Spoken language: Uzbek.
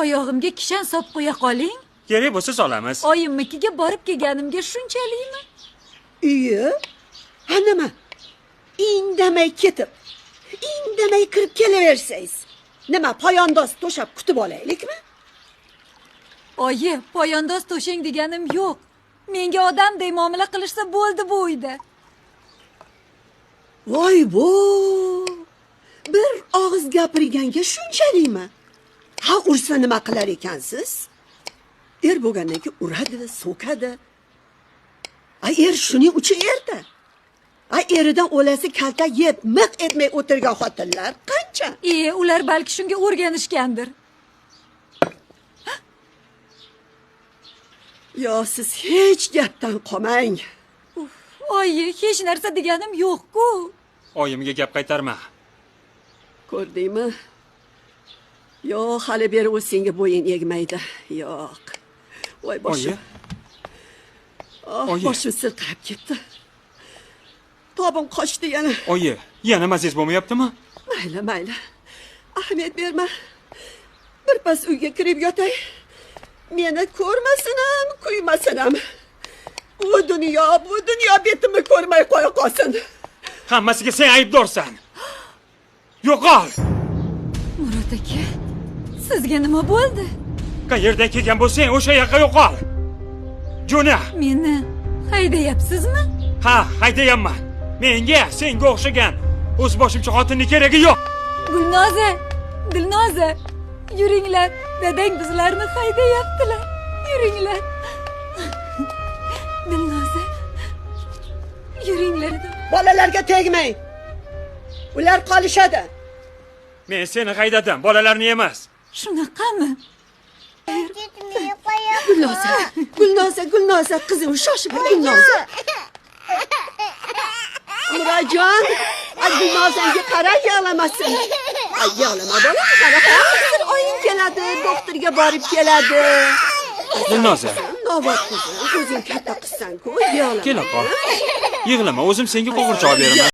Oyog'imga kishan solib qo'ya qoling. Kerak bo'lsa solamiz. Oyimnikiga borib kelganimga shunchalikmi? Iye? Ha nima? Indamay ketib, indamay kirib kelaversangiz. Nima, poyandoz to'shab kutib olaylikmi? Oyi, poyandoz to'shang deganim yo'q. Menga odamday muomala qilishsa bo'ldi bu uyda. Voy bu! Bir og'iz gapirganga shunchalikmi? Ha ursa nima qilar ekansiz? Er bo'lgandan keyin uradi, so'kadi. Ay er shuning uchi erda. Ay eridan o'lasi kalta yeb, miq etmay o'tirgan xotinlar qancha? Ular balki shunga o'rganishgandir. Yo siz hech gapdan qolmang. Oyi, hech narsa deganim yo'q-ku. Oyimga gap qaytarma. Ko'rdingmi? Yo'q, hali beri u senga bo'yin egmaydi. Yo'q. Voy boshim. Oyi. Boshim sirqirab ketdi. Tobim qochdi yana. Oyi, yana mazes bo'lmayaptimi? Mayli. Ahamiyat berma. Birpas uyga kirib yotay. Meni ko'rmasin ham, kuymasin ham. Bu dunyo betimni ko'rmay qo'ya qolsin. Hammasiga sen aybdorsan. Yo'qol. Murod aka, sizga nima bo'ldi? Qayerdan kelgan bo'lsang, o'sha yoqqa yo'qol. Jo'na. Meni haydayapsizmi? Ha, haydayapman. Menga senga o'xshagan o'zboshimcha xotinning keragi yo'q. Dilnoza, yuringlar. Dadang bizlarni haydayaptilar. Yuringlar. Dilnoza, yuringlar. Bolalarga tegmang. Ular qolishadi. Men seni haydadim, bolalarni emas. Shunaqami? Gulnoza, qizim shoshib Gulnoza. Murodjon, Gulnozanga qara, yig'lamasin. Yig'lama bola, qara. Hozir oying keladi, doktorga borib keladi. Dilnoza. Navbat qizim, o'zing katta qizsan-ku, yig'lama. Kela qol. Yig'lama, o'zim senga qo'g'irchoq beraman.